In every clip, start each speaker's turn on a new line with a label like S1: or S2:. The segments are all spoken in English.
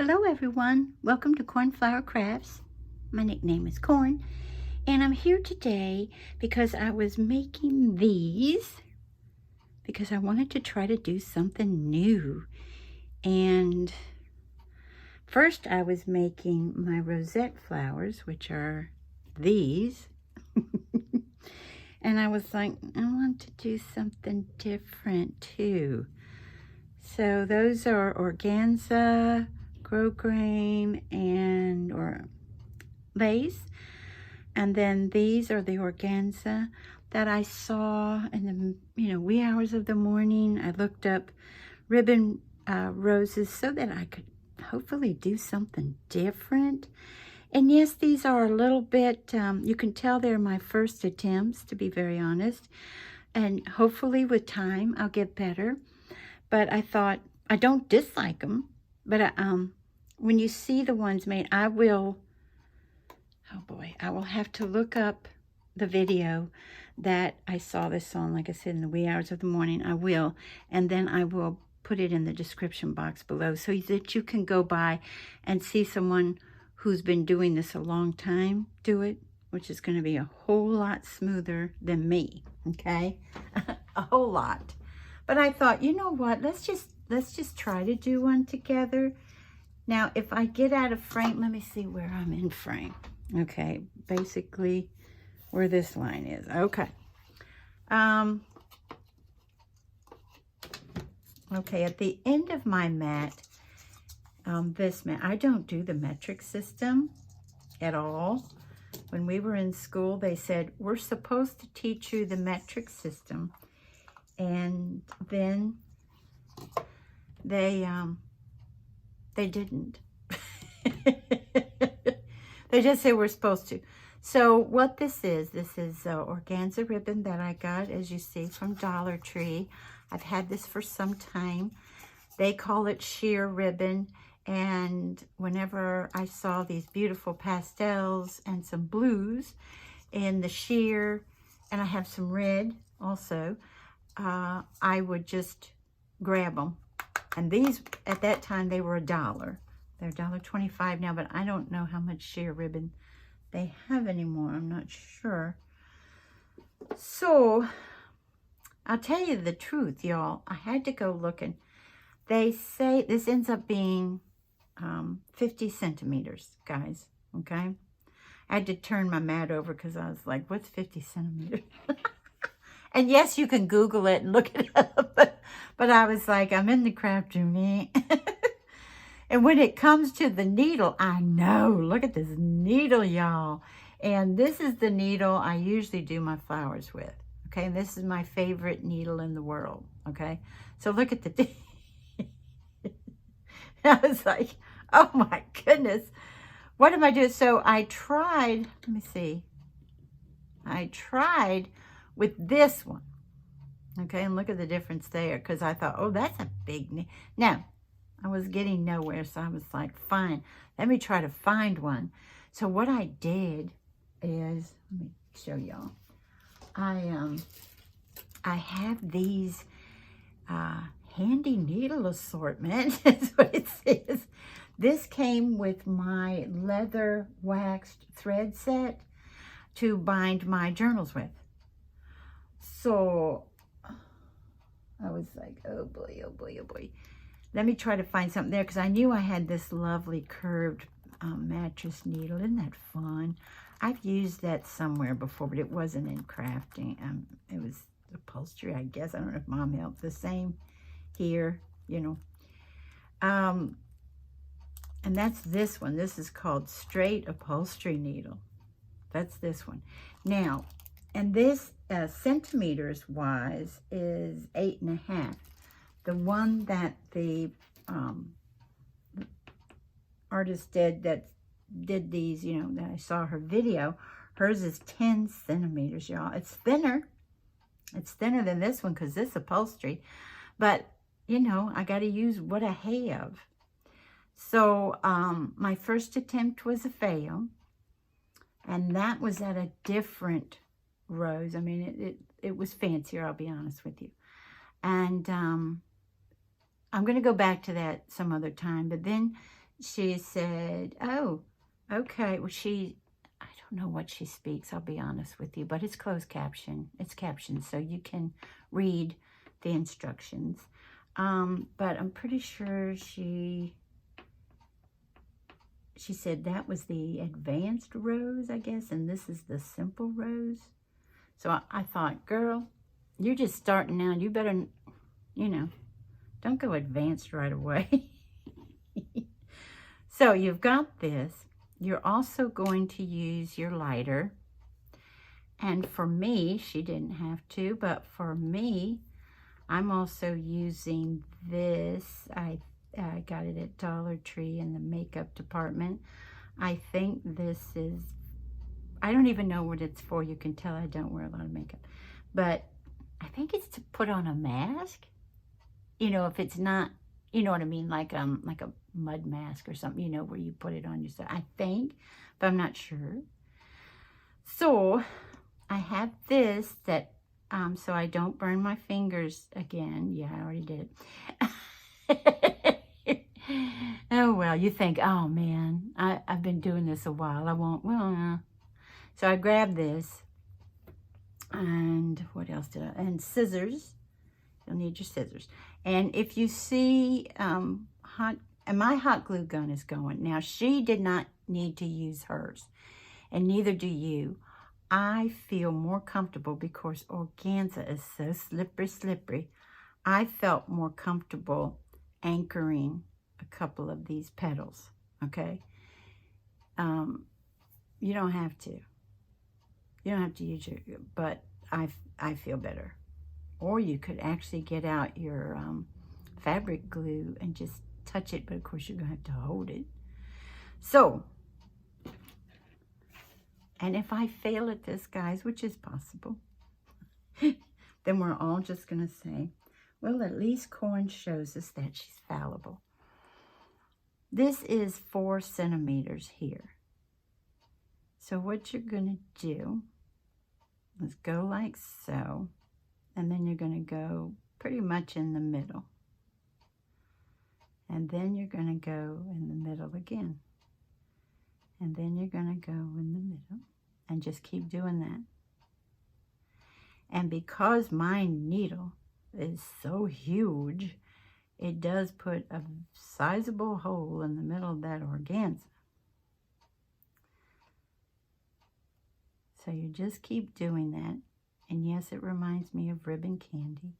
S1: Hello everyone, welcome to Cornflower Crafts. My nickname is Corn, and I'm here today because I was making these because I wanted to try to do something new. And first I was making my rosette flowers, which are these. And I was like, I want to do something different too. So those are organza, grosgrain, and lace. And then these are the organza that I saw in the wee hours of the morning. I looked up ribbon roses so that I could hopefully do something different. And yes, these are a little bit, you can tell they're my first attempts, to be very honest. And hopefully with time I'll get better. But I thought, I don't dislike them, but when you see the ones made, I will have to look up the video that I saw this on, like I said, in the wee hours of the morning. I will, and then I will put it in the description box below so that you can go by and see someone who's been doing this a long time do it, which is going to be a whole lot smoother than me, okay? A whole lot. But I thought, you know what, let's just try to do one together. Now, if I get out of frame, let me see where I'm in frame. Okay, basically where this line is. Okay. Okay, at the end of my mat, this mat, I don't do the metric system at all. When we were in school, they said, we're supposed to teach you the metric system. And then they didn't. They just say we're supposed to. So what this is organza ribbon that I got, as you see, from Dollar Tree. I've had this for some time. They call it sheer ribbon. And whenever I saw these beautiful pastels and some blues in the sheer, and I have some red also, I would just grab them. And these, at that time, they were $1. They're $1.25 now, but I don't know how much sheer ribbon they have anymore. I'm not sure. So, I'll tell you the truth, y'all. I had to go looking. They say this ends up being 50 centimeters, guys, okay? I had to turn my mat over because I was like, what's 50 centimeters? And yes, you can Google it and look it up, but I was like, I'm in the craft room. And when it comes to the needle, I know, look at this needle, y'all. And this is the needle I usually do my flowers with, okay? And this is my favorite needle in the world, okay? So look at the, I was like, oh my goodness, what am I doing? So I tried, let me see. I tried with this one, okay? And look at the difference there, because I thought, oh, that's a big needle. Now, I was getting nowhere, so I was like, fine, let me try to find one. So what I did is, let me show y'all. I have these handy needle assortment, is what it says. This came with my leather waxed thread set to bind my journals with. So I was like, oh boy, oh boy, oh boy. Let me try to find something there, because I knew I had this lovely curved mattress needle. Isn't that fun? I've used that somewhere before, but it wasn't in crafting. It was upholstery, I guess. I don't know if Mom helped. The same here, you know. And that's this one. This is called Straight Upholstery Needle. That's this one. Now, and this centimeters wise is 8.5. The one that the artist that did these, you know, that I saw her video, hers is 10 centimeters, y'all. It's thinner. It's thinner than this one because this upholstery. But, you know, I got to use what I have. So my first attempt was a fail. And that was at a different rose. I mean, it was fancier, I'll be honest with you. And I'm going to go back to that some other time. But then she said, oh, okay. Well, I don't know what she speaks, I'll be honest with you, but it's closed caption. It's captioned, so you can read the instructions. But I'm pretty sure she said that was the advanced rose, I guess, and this is the simple rose. So I thought, girl, you're just starting out. You better, you know, don't go advanced right away. So you've got this. You're also going to use your lighter. And for me, she didn't have to, but for me, I'm also using this. I got it at Dollar Tree in the makeup department. I think this is, I don't even know what it's for. You can tell I don't wear a lot of makeup. But I think it's to put on a mask. You know, if it's not, you know what I mean, like a mud mask or something, you know, where you put it on yourself, I think, but I'm not sure. So I have this that, so I don't burn my fingers again. Yeah, I already did it. Oh, well, you think, oh, man, I've been doing this a while. I won't, well, so I grabbed this, and what else did I, and scissors. You'll need your scissors. And if you see, and my hot glue gun is going. Now, she did not need to use hers, and neither do you. I feel more comfortable because organza is so slippery. I felt more comfortable anchoring a couple of these petals, okay? You don't have to. You don't have to use your, but I feel better. Or you could actually get out your fabric glue and just touch it, but of course you're going to have to hold it. So, and if I fail at this, guys, which is possible, then we're all just going to say, well, at least Corn shows us that she's fallible. This is 4 centimeters here. So what you're going to do is go like so. And then you're going to go pretty much in the middle. And then you're going to go in the middle again. And then you're going to go in the middle. And just keep doing that. And because my needle is so huge, it does put a sizable hole in the middle of that organza. So you just keep doing that. And yes, it reminds me of ribbon candy.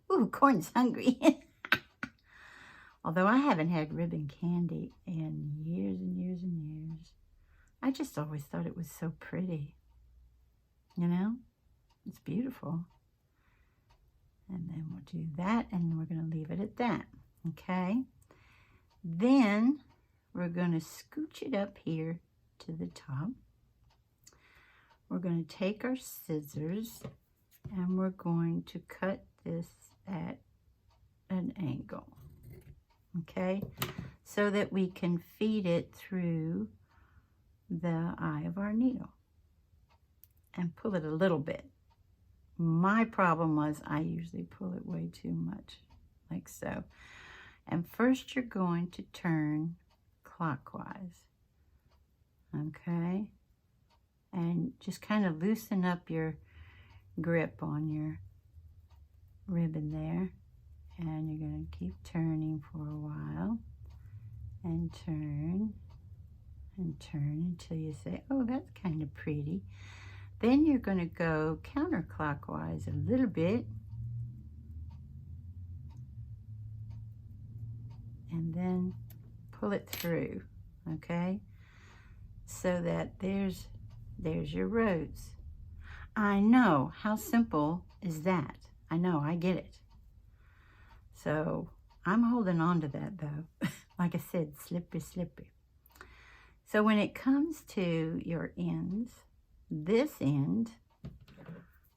S1: Ooh, Corn's hungry. Although I haven't had ribbon candy in years and years and years. I just always thought it was so pretty. You know? It's beautiful. And then we'll do that, and we're going to leave it at that. Okay? Then we're going to scooch it up here to the top. We're going to take our scissors and we're going to cut this at an angle, okay? So that we can feed it through the eye of our needle and pull it a little bit. My problem was I usually pull it way too much, like so. And first you're going to turn clockwise, okay? And just kind of loosen up your grip on your ribbon there. And you're going to keep turning for a while. And turn until you say, oh, that's kind of pretty. Then you're going to go counterclockwise a little bit. And then pull it through, okay? So that there's your rose. I know, how simple is that? I know, I get it. So I'm holding on to that though. Like I said, slippery. So when it comes to your ends, this end,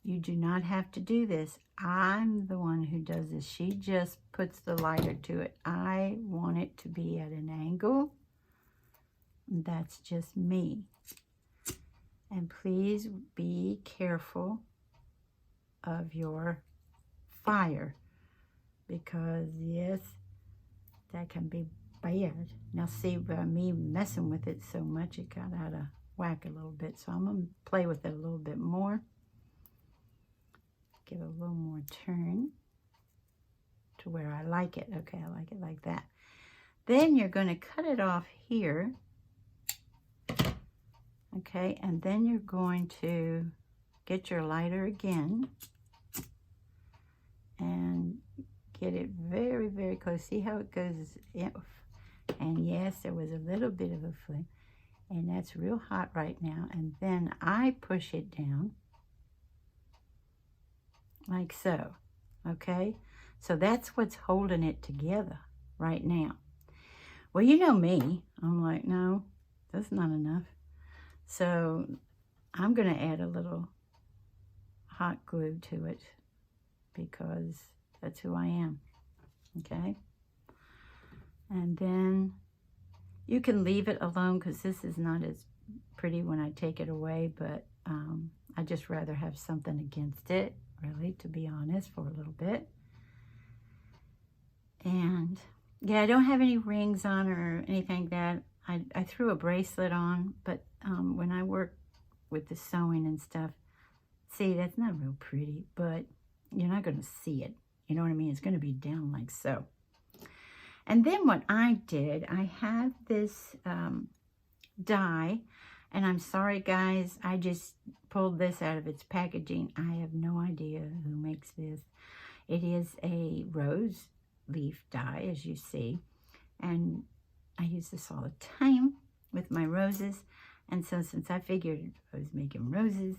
S1: you do not have to do this. I'm the one who does this. She just puts the lighter to it. I want it to be at an angle. That's just me. And please be careful of your fire, because yes, that can be But yeah, now see, by me messing with it so much, it got out of whack a little bit. So I'm going to play with it a little bit more. Give it a little more turn to where I like it. Okay, I like it like that. Then you're going to cut it off here. Okay, and then you're going to get your lighter again and get it very, very close. See how it goes? And yes, there was a little bit of a flame. And that's real hot right now. And then I push it down like so. Okay? So that's what's holding it together right now. Well, you know me. I'm like, no, that's not enough. So I'm going to add a little hot glue to it because that's who I am. Okay? And then you can leave it alone because this is not as pretty when I take it away, but I just rather have something against it, really, to be honest, for a little bit. And yeah, I don't have any rings on or anything like that. I threw a bracelet on, but when I work with the sewing and stuff, see, that's not real pretty, but you're not going to see it. You know what I mean? It's going to be down like so. And then what I did, I have this die, and I'm sorry, guys, I just pulled this out of its packaging. I have no idea who makes this. It is a rose leaf die, as you see, and I use this all the time with my roses. And so since I figured I was making roses,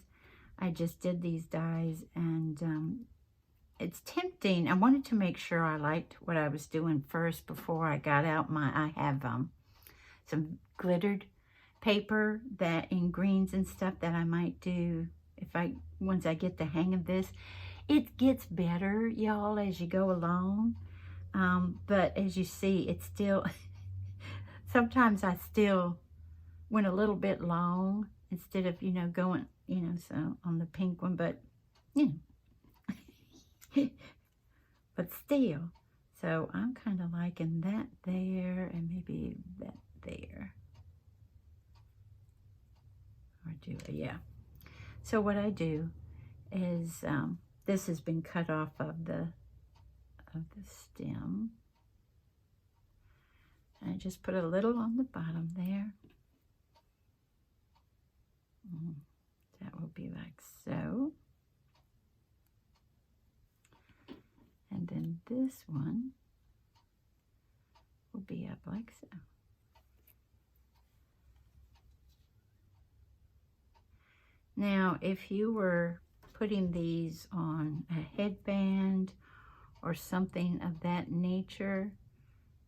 S1: I just did these dies, and it's tempting. I wanted to make sure I liked what I was doing first before I got out I have some glittered paper that in greens and stuff that I might do once I get the hang of this. It gets better, y'all, as you go along. But as you see, it's still, sometimes I still went a little bit long instead of, going, so on the pink one, but, but still. So I'm kind of liking that there and maybe that there. Yeah. So what I do is, this has been cut off of the stem. And I just put a little on the bottom there. That will be like so. And then this one will be up like so. Now, if you were putting these on a headband or something of that nature,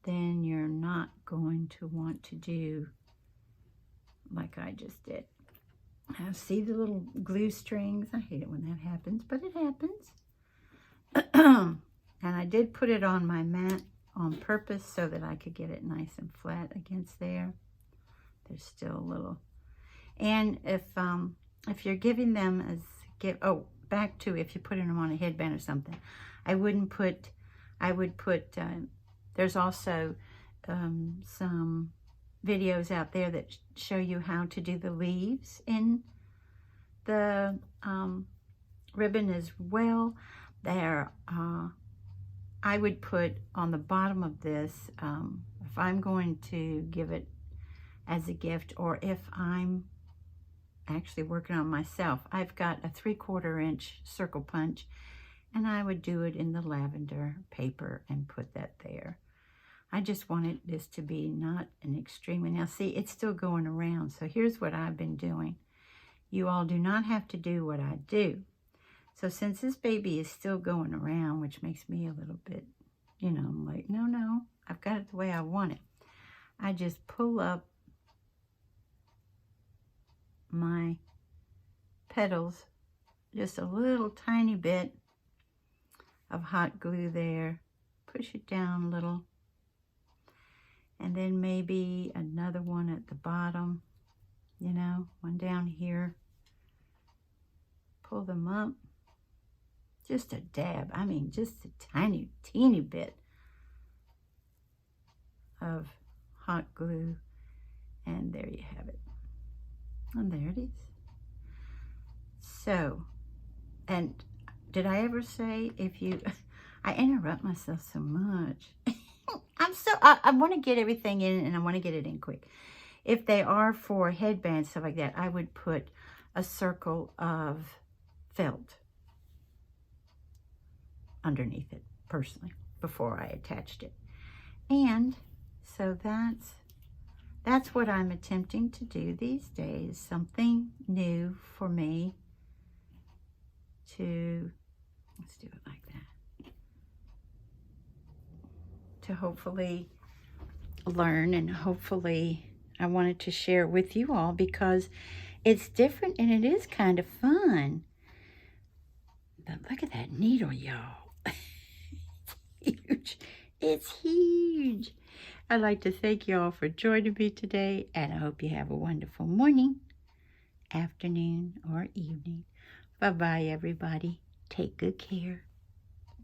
S1: then you're not going to want to do like I just did. Now, see the little glue strings? I hate it when that happens, but it happens. And I did put it on my mat on purpose so that I could get it nice and flat against there. There's still a little. And if you're giving them as back to if you're putting them on a headband or something, I would put, there's also some videos out there that show you how to do the leaves in the ribbon as well. There, I would put on the bottom of this, if I'm going to give it as a gift, or if I'm actually working on myself, I've got a 3/4 inch circle punch, and I would do it in the lavender paper and put that there. I just wanted this to be not an extreme. Now see, it's still going around. So here's what I've been doing. You all do not have to do what I do. So since this baby is still going around, which makes me a little bit, I'm like, no, I've got it the way I want it. I just pull up my petals, just a little tiny bit of hot glue there, push it down a little, and then maybe another one at the bottom, one down here, pull them up, just a dab, I mean just a teeny bit of hot glue, and there you have it. And there it is. So, and did I ever say if you, I interrupt myself so much. I want to get everything in, and I want to get it in quick. If they are for headbands, stuff like that, I would put a circle of felt underneath it, personally, before I attached it. And so that's what I'm attempting to do these days, something new for me to, let's do it like that, to hopefully learn, and hopefully I wanted to share with you all because it's different and it is kind of fun. But look at that needle, y'all. It's huge. It's huge. I'd like to thank you all for joining me today, and I hope you have a wonderful morning, afternoon, or evening. Bye-bye, everybody. Take good care.